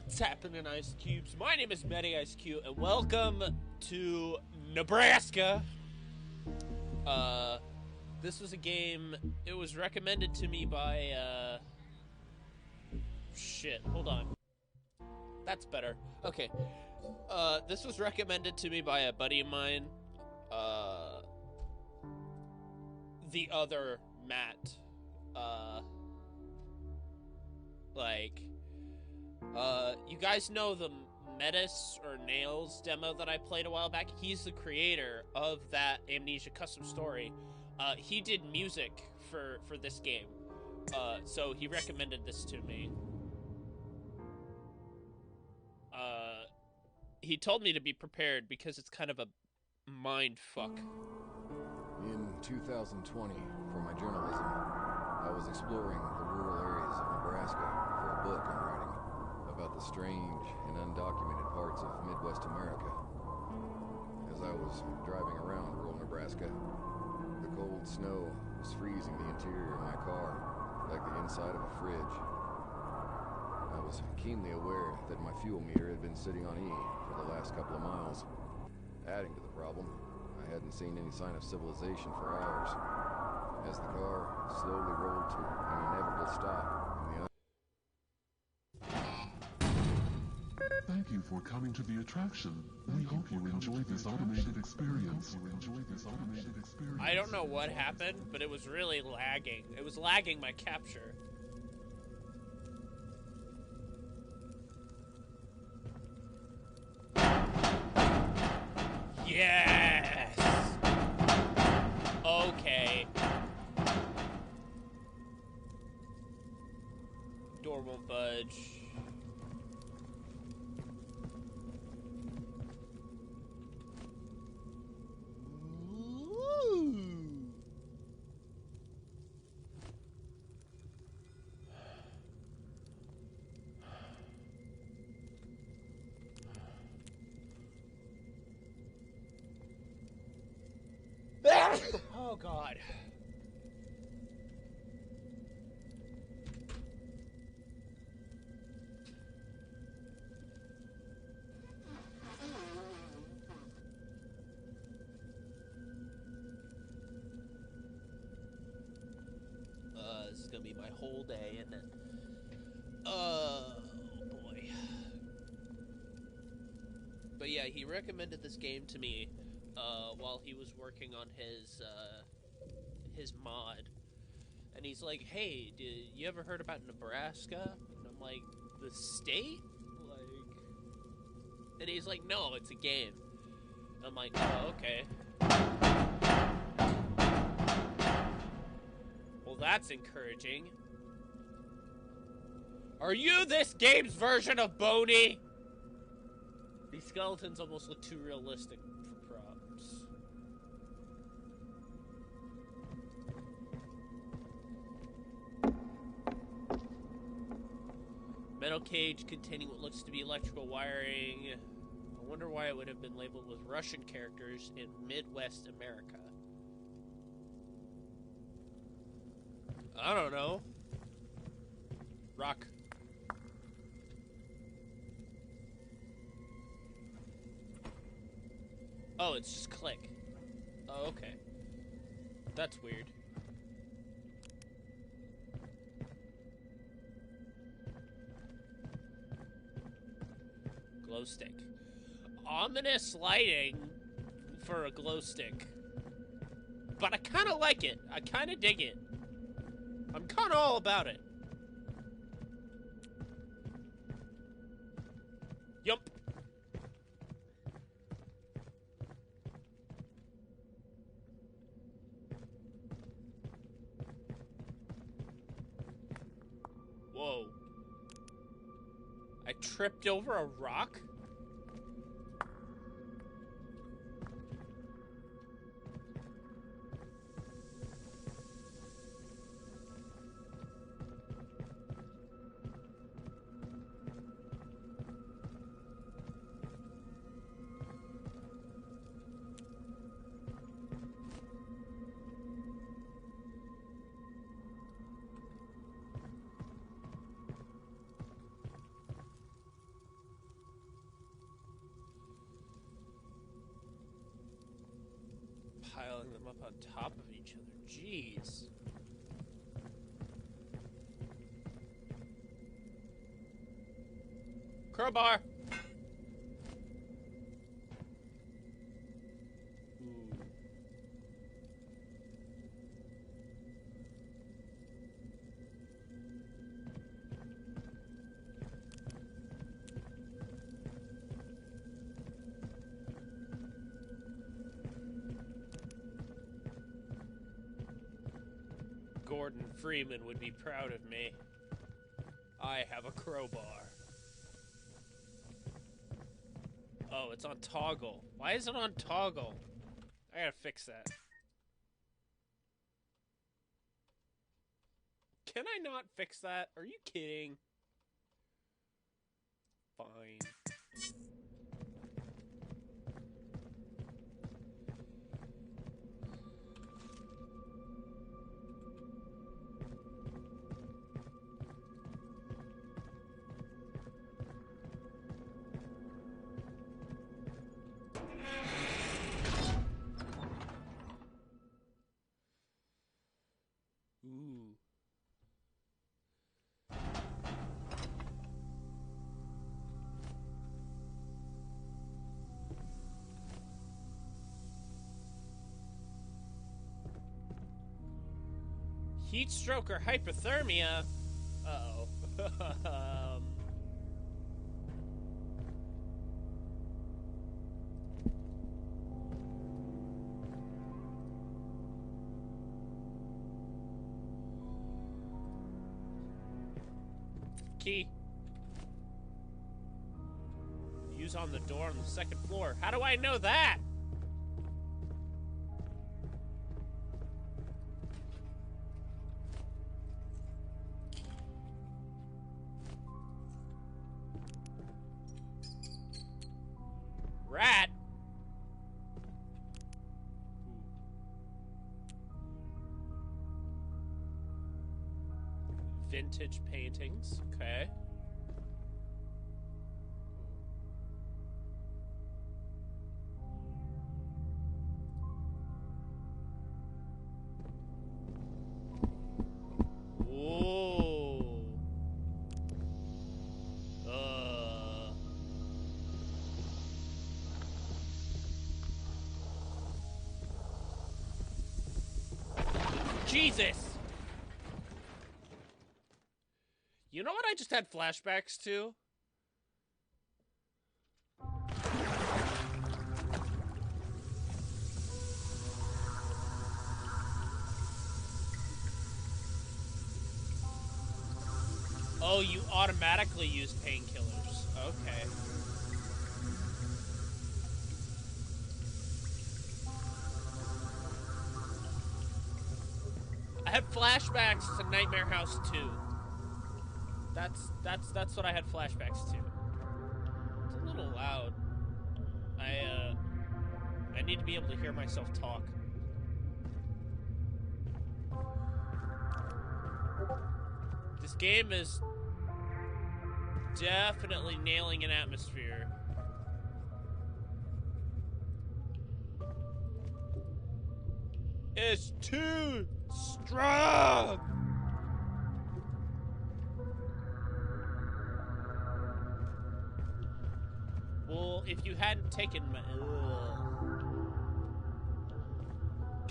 What's happening, Ice Cubes? My name is Matty Icedq, and welcome to Nebraska. This was a game. It was recommended to me by. Shit. Hold on. That's better. Okay. This was recommended to me by a buddy of mine. The other Matt. You guys know the Metis or Nails demo that I played a while back? He's the creator of that Amnesia custom story. He did music for this game. So he recommended this to me. He told me to be prepared because it's kind of a mind fuck. In 2020, for my journalism, I was exploring the rural areas of Nebraska for a book I'm writing about the strange and undocumented parts of Midwest America. As I was driving around rural Nebraska, the cold snow was freezing the interior of my car like the inside of a fridge. I was keenly aware that my fuel meter had been sitting on E for the last couple of miles. Adding to the problem, I hadn't seen any sign of civilization for hours, as the car slowly rolled to an inevitable stop in the Thank you for coming to the attraction. We hope you enjoy this automated experience. I don't know what happened, but it was really lagging. It was lagging my capture. Yes! Okay. Door won't budge. Oh, God. This is gonna be my whole day, isn't it? Oh, boy. But yeah, he recommended this game to me while he was working on his mod, and he's like, "Hey, did you ever heard about Nebraska?" And I'm like, "The state?" And he's like, "No, it's a game." And I'm like, "Oh, okay." Well, that's encouraging. Are you this game's version of Boney? These skeletons almost look too realistic for props. Metal cage containing what looks to be electrical wiring. I wonder why it would have been labeled with Russian characters in Midwest America. I don't know. Rock. Oh, it's just click. Oh, okay. That's weird. Glow stick. Ominous lighting for a glow stick. But I kind of like it. I kind of dig it. I'm kind of all about it. Yup. Whoa. I tripped over a rock? on top of each other. Jeez. Crowbar! Gordon Freeman would be proud of me. I have a crowbar. Oh, it's on toggle. Why is it on toggle? I gotta fix that. Can I not fix that? Are you kidding? Fine. Ooh. Heat stroke or hypothermia? Uh-oh. Key. Use on the door on the second floor. How do I know that? Rat. Vintage paintings. Okay. Whoa. Jesus. You know what I just had flashbacks to? Oh, you automatically use painkillers. Okay. I had flashbacks to Nightmare House 2. That's what I had flashbacks to. It's a little loud. I need to be able to hear myself talk. This game is definitely nailing an atmosphere. It's too strong! Well, if you hadn't taken my...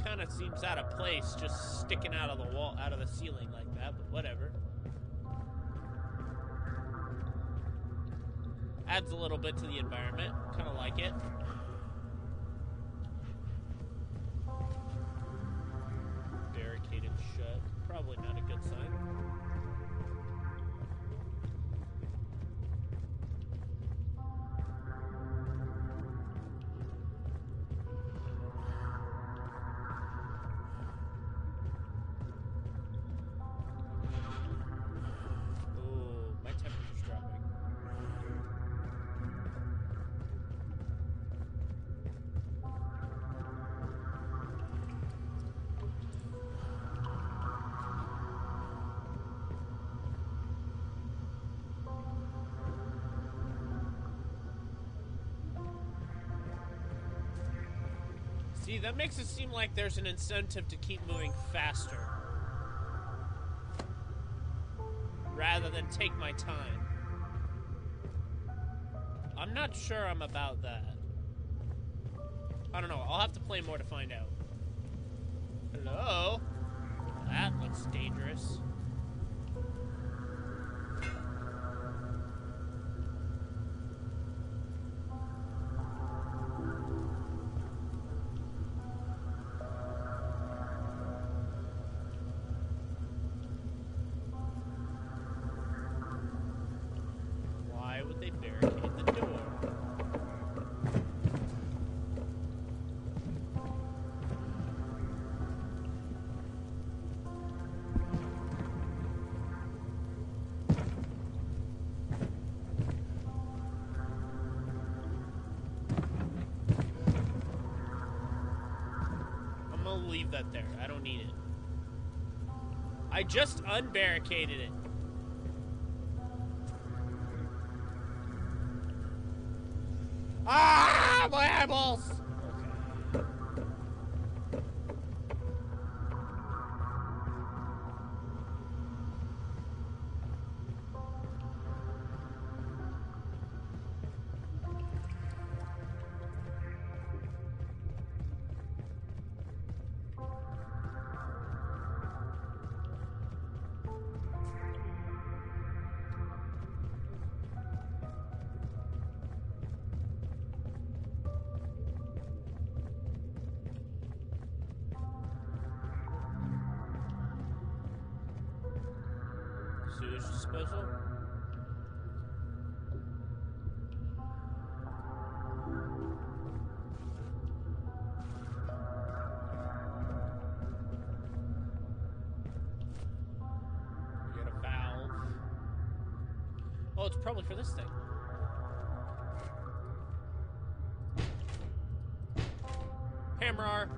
kind of seems out of place, just sticking out of the wall, out of the ceiling like that, but whatever. Adds a little bit to the environment. Kind of like it. Barricaded shut. Probably not a good sign. See, that makes it seem like there's an incentive to keep moving faster. Rather than take my time. I'm not sure I'm about that. I don't know. I'll have to play more to find out. Hello? That looks dangerous. Why would they barricade the door? Leave that there. I don't need it. I just unbarricaded it. Ah! My eyeballs! Okay. Sewage disposal? We got a valve. Oh, it's probably for this thing. Hammer.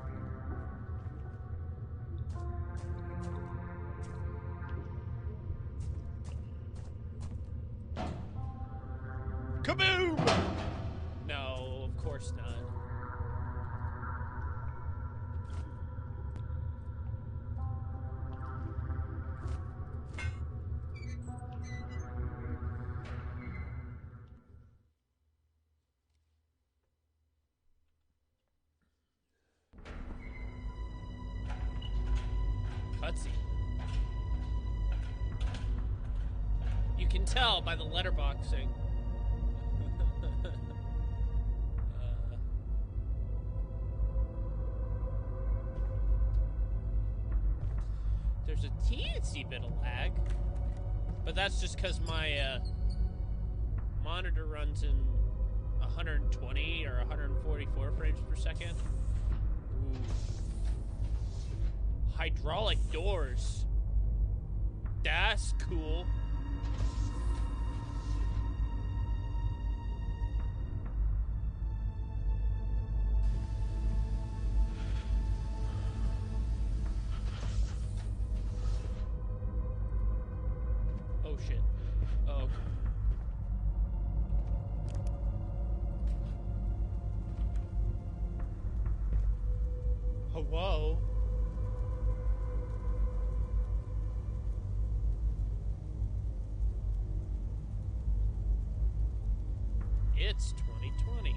Kaboom! No, of course not. Cutscene. You can tell by the letterboxing. There's a teensy bit of lag, but that's just because my monitor runs in 120 or 144 frames per second. Ooh. Hydraulic doors. That's cool. Oh shit. Oh, okay. Hello? It's 2020.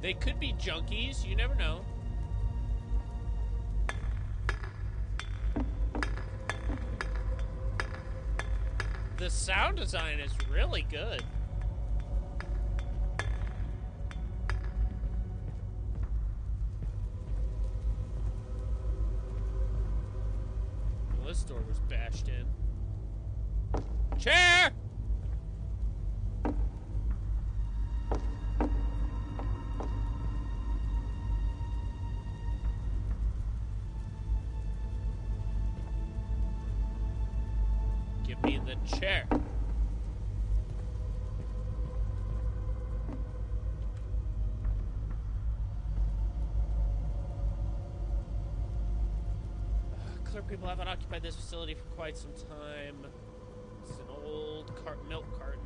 They could be junkies, you never know. The sound design is really good. Well, this door was bashed in. Chair! Give me the chair. Clear people haven't occupied this facility for quite some time. It's an old milk carton.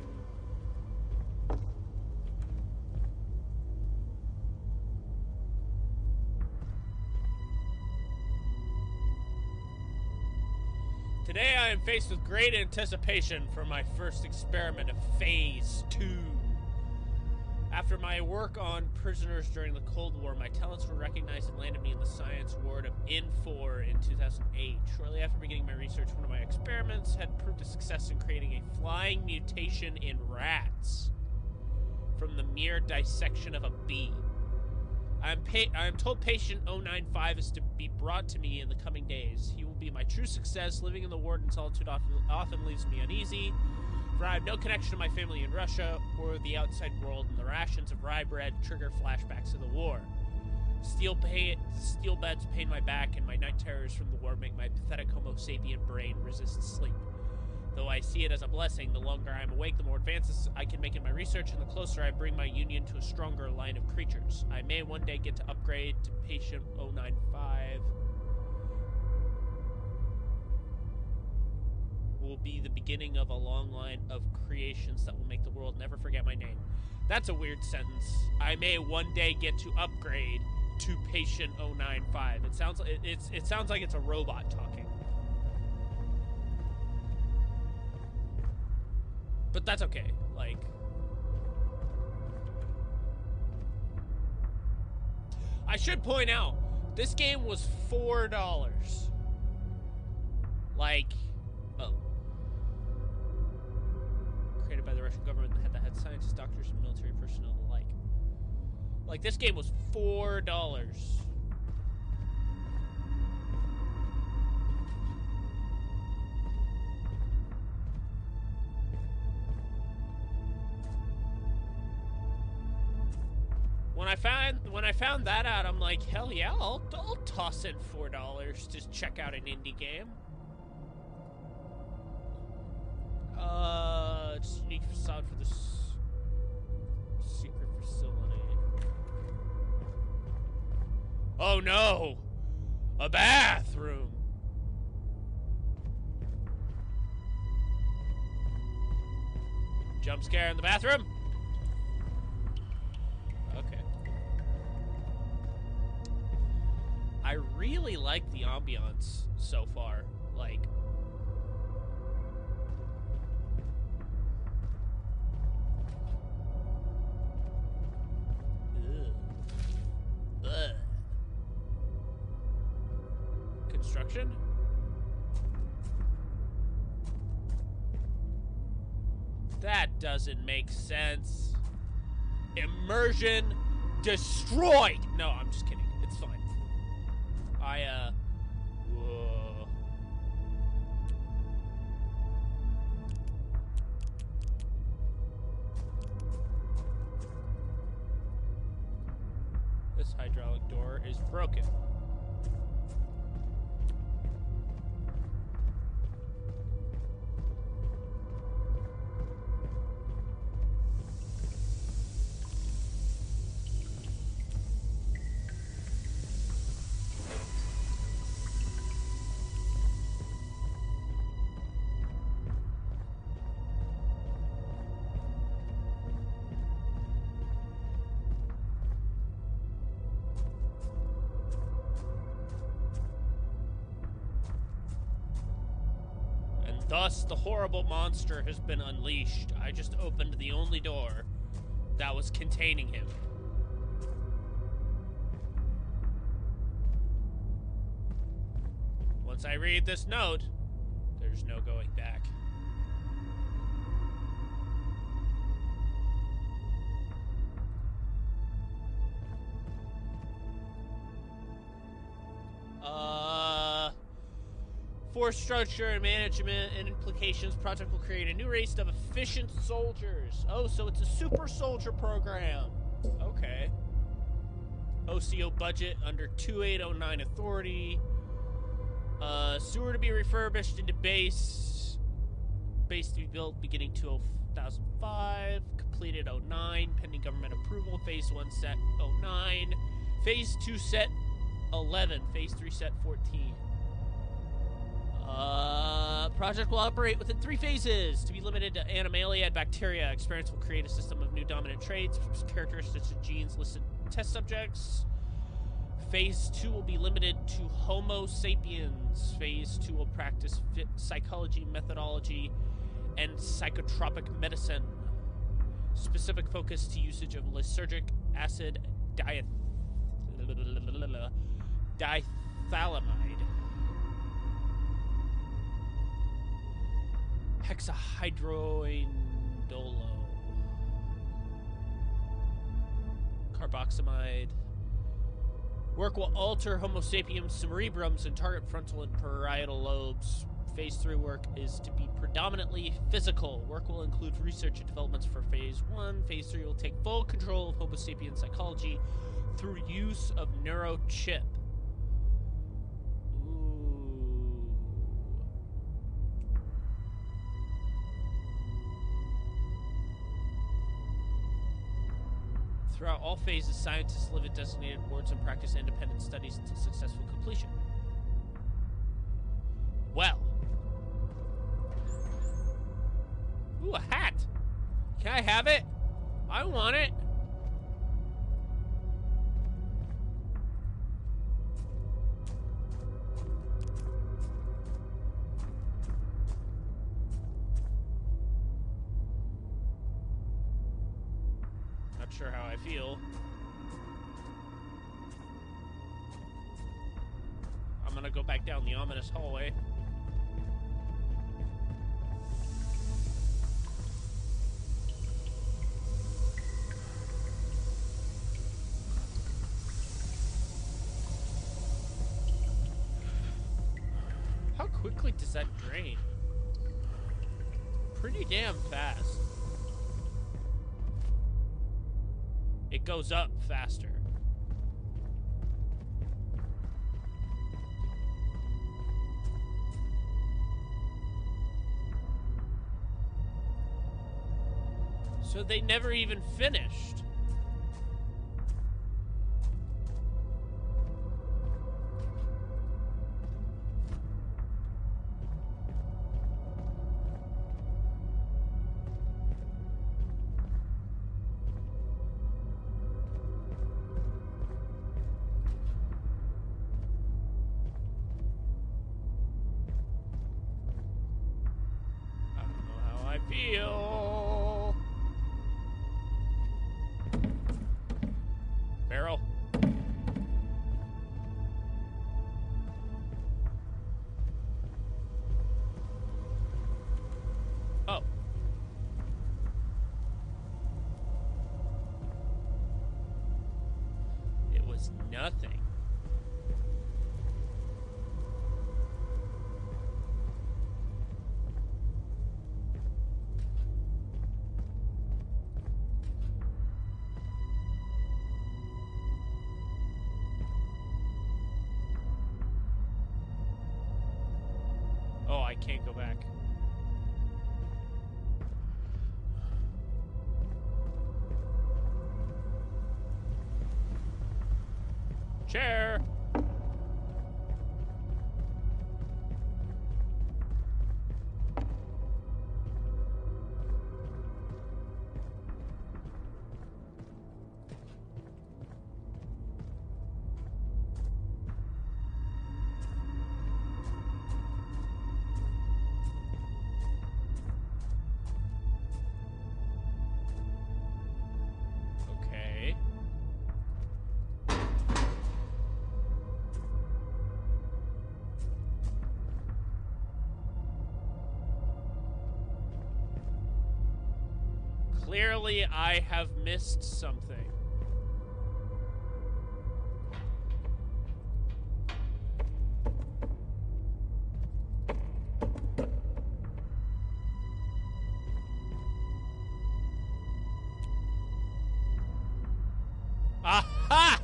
Today I am faced with great anticipation for my first experiment of Phase 2. After my work on prisoners during the Cold War, my talents were recognized and landed me in the Science Ward of N4 in 2008. Shortly after beginning my research, one of my experiments had proved a success in creating a flying mutation in rats from the mere dissection of a bee. I am told patient 095 is to be brought to me in the coming days. He will be my true success. Living in the ward in solitude often leaves me uneasy, for I have no connection to my family in Russia or the outside world, and the rations of rye bread trigger flashbacks of the war. Steel beds pain my back, and my night terrors from the war make my pathetic Homo sapien brain resist sleep. Though I see it as a blessing, the longer I am awake, the more advances I can make in my research, and the closer I bring my union to a stronger line of creatures. I may one day get to upgrade to patient 095. Will be the beginning of a long line of creations that will make the world never forget my name. That's a weird sentence. I may one day get to upgrade to patient 095. It sounds like it's a robot talking. But that's okay. Like, I should point out, this game was $4. Like, oh. Created by the Russian government that had scientists, doctors, and military personnel alike. Like, this game was $4. When I found that out, I'm like, hell yeah, I'll toss in $4 to check out an indie game. Just unique facade for this secret facility. Oh no! A bathroom! Jump scare in the bathroom? Okay. I really like the ambiance so far. Like, ugh. Construction? That doesn't make sense. Immersion destroyed! No, I'm just kidding. It's fine. Whoa. This hydraulic door is broken. Thus, the horrible monster has been unleashed. I just opened the only door that was containing him. Once I read this note, there's no going back. Force structure and management and implications. Project will create a new race of efficient soldiers. Oh, so it's a super soldier program. Okay. OCO budget under 2809 authority. Sewer to be refurbished into base. Base to be built beginning 2005. Completed 09. Pending government approval. Phase 1 set 09. Phase 2 set 11. Phase 3 set 14. Project will operate within 3 phases. To be limited to animalia and bacteria. Experience will create a system of new dominant traits, characteristics, and genes listed test subjects. Phase 2 will be limited to Homo sapiens. Phase 2 will practice psychology, methodology, and psychotropic medicine. Specific focus to usage of lysergic acid dithalamide, hexahydroindolo, carboxamide. Work will alter Homo sapiens cerebrums and target frontal and parietal lobes. Phase 3 work is to be predominantly physical. Work will include research and developments for Phase 1. Phase 3 will take full control of Homo sapiens psychology through use of neurochip. Ooh. Throughout all phases, scientists live at designated wards and practice independent studies until successful completion. Well. Ooh, a hat! Can I have it? I want it! Not sure how I feel. I'm gonna go back down the ominous hallway. How quickly does that drain? Pretty damn fast. It goes up faster. So they never even finished. Feel. Barrel. Oh. It was nothing. Oh, I can't go back. Chair. Okay. Clearly, I have missed something. Aha!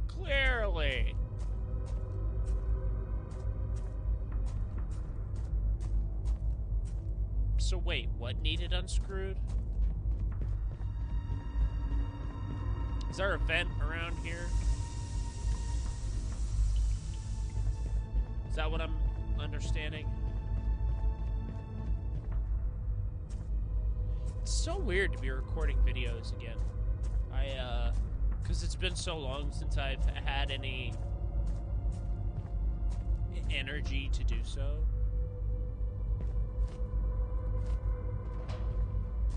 Clearly. So wait, what needed unscrewed? Is there a vent around here? Is that what I'm understanding? It's so weird to be recording videos again. Because it's been so long since I've had any energy to do so.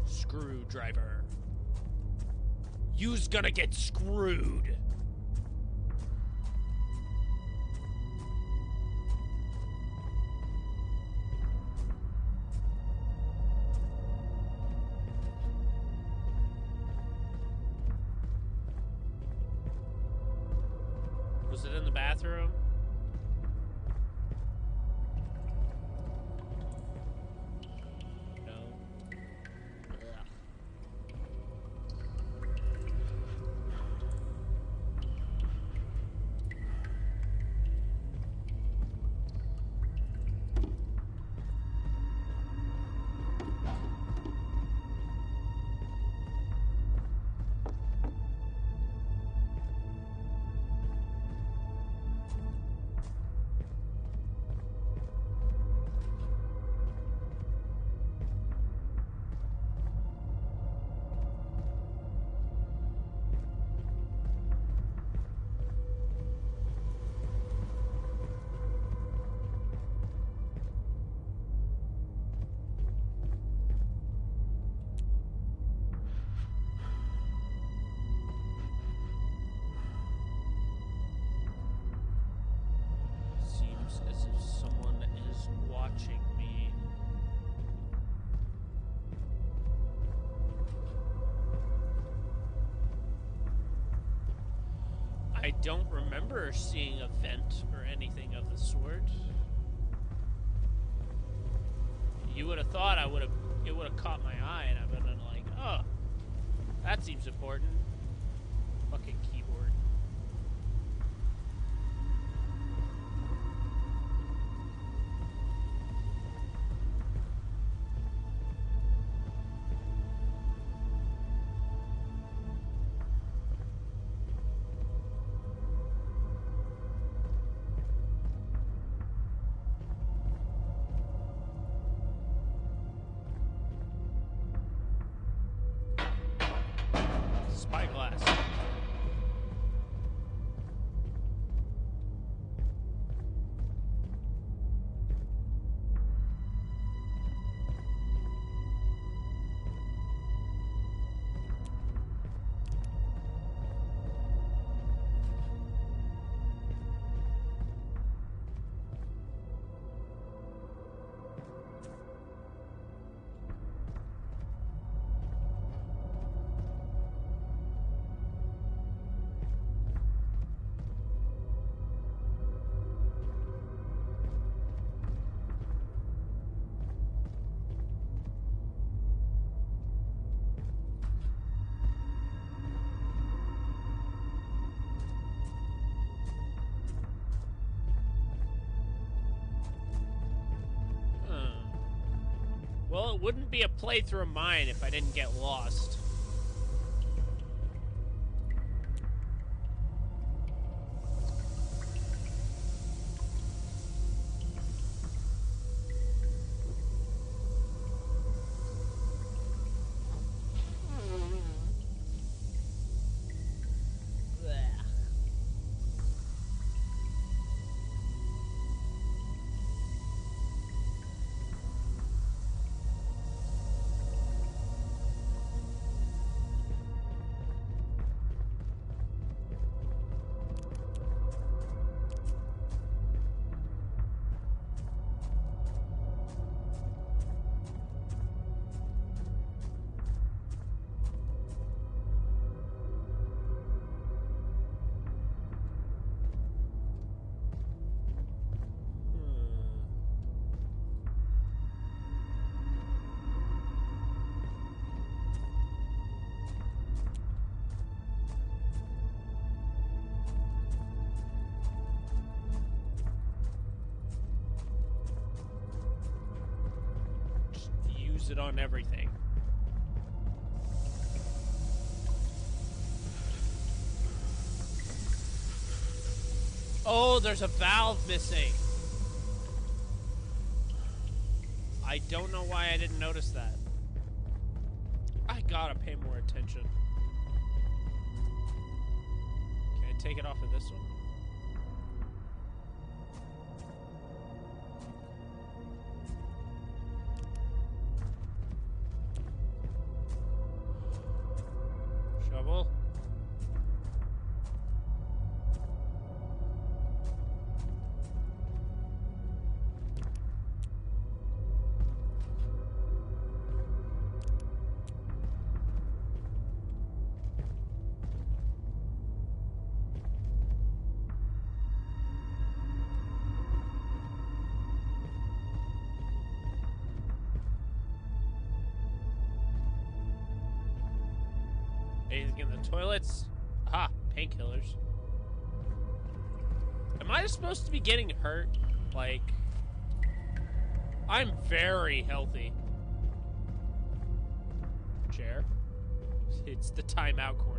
Screwdriver. You's gonna get screwed. Was it in the bathroom? As if someone is watching me. I don't remember seeing a vent or anything of the sort. You would have thought it would have caught my eye and I would have been like, oh, that seems important. Fucking keyboard. Spyglass. Well, it wouldn't be a playthrough of mine if I didn't get lost. Use it on everything. Oh, there's a valve missing. I don't know why I didn't notice that. I gotta pay more attention. Can I take it off of this one? Shovel. Anything in the toilets? Aha, painkillers. Am I supposed to be getting hurt? Like, I'm very healthy. Chair. It's the timeout corner.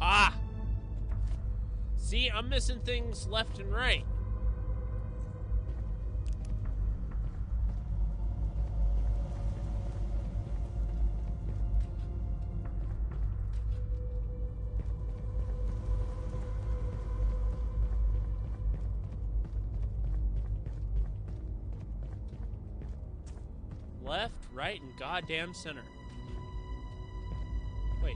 Ah! See, I'm missing things left and right. Left, right, and goddamn center. Wait.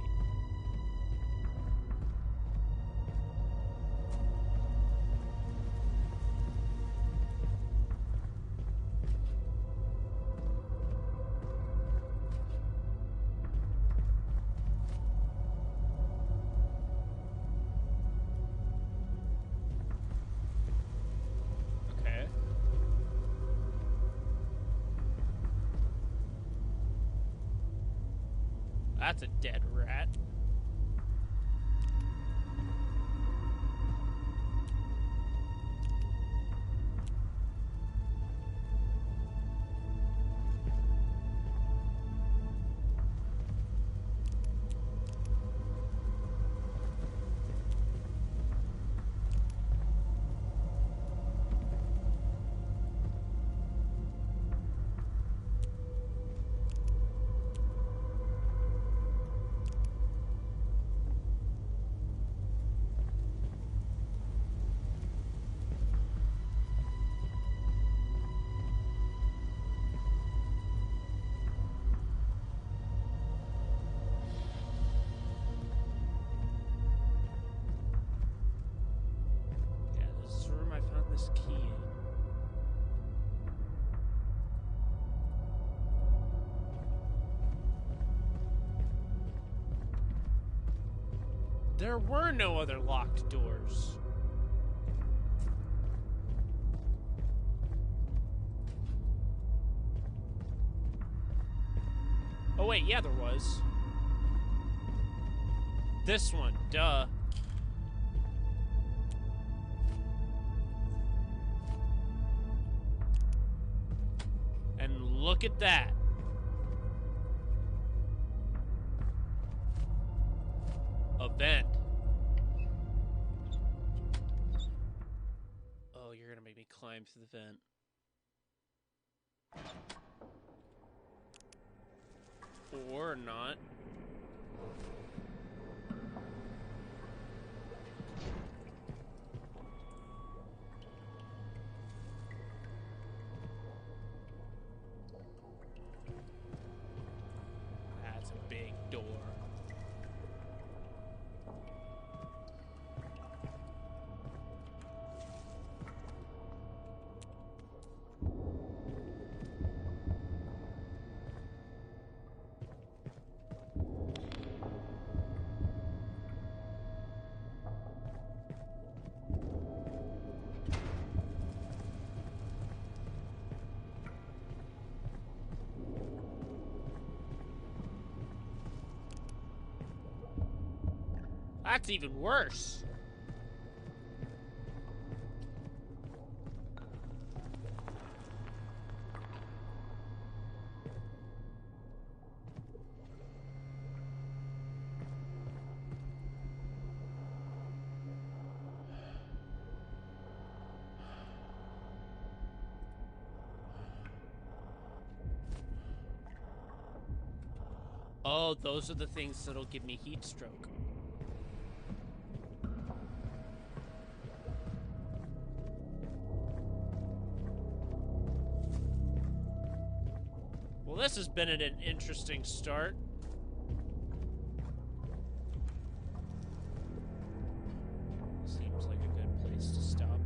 Okay. That's a dead rat. Yeah, this is the room I found this key in. There were no other locked doors. Oh wait, yeah there was. This one, duh. And look at that. A vent. Oh, you're gonna make me climb through the vent. Or not. That's even worse. Oh, those are the things that'll give me heat stroke. Well, this has been an interesting start. Seems like a good place to stop.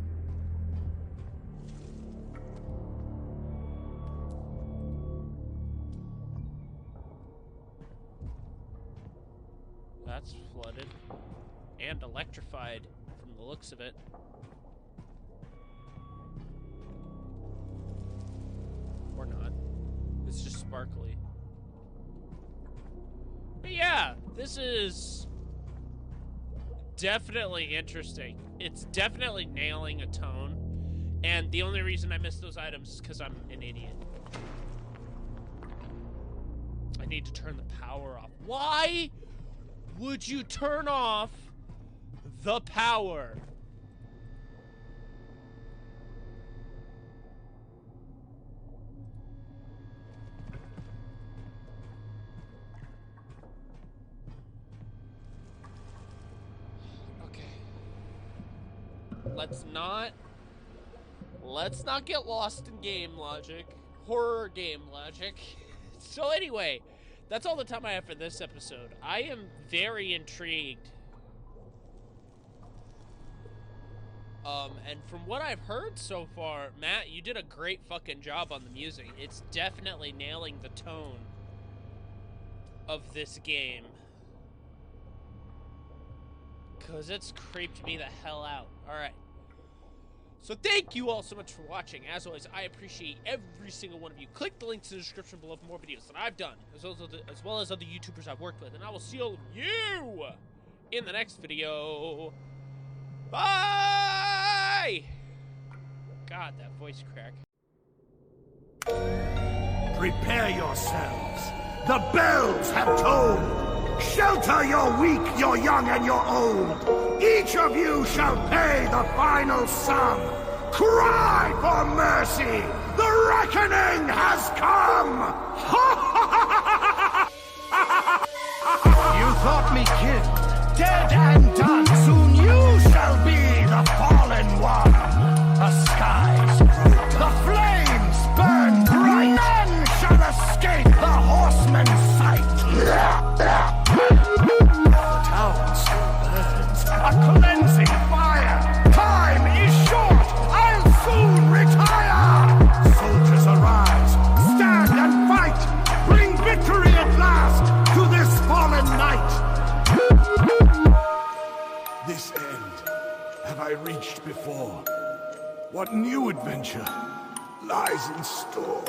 That's flooded and electrified from the looks of it. Or not. It's just sparkly. But yeah, this is definitely interesting. It's definitely nailing a tone. And the only reason I missed those items is because I'm an idiot. I need to turn the power off. Why would you turn off the power? Okay. Let's not get lost in game logic. Horror game logic. So anyway, that's all the time I have for this episode. I am very intrigued. And from what I've heard so far, Matt, you did a great fucking job on the music. It's definitely nailing the tone of this game. 'Cause it's creeped me the hell out. Alright. So thank you all so much for watching. As always, I appreciate every single one of you. Click the links in the description below for more videos that I've done, as well as other YouTubers I've worked with. And I will see all of you in the next video. Bye! God, that voice crack. Prepare yourselves. The bells have tolled. Shelter your weak, your young, and your old. Each of you shall pay the final sum. Cry for mercy. The reckoning has come. You thought me killed, dead and done. Soon you shall be the fallen one. The skies grow dark. The flames burn bright. None shall escape the horseman's sight. The town still burns, a cleansing fire. Time is short, I'll soon retire. Soldiers arise, stand and fight. Bring victory at last to this fallen knight. This end have I reached before. What new adventure lies in store?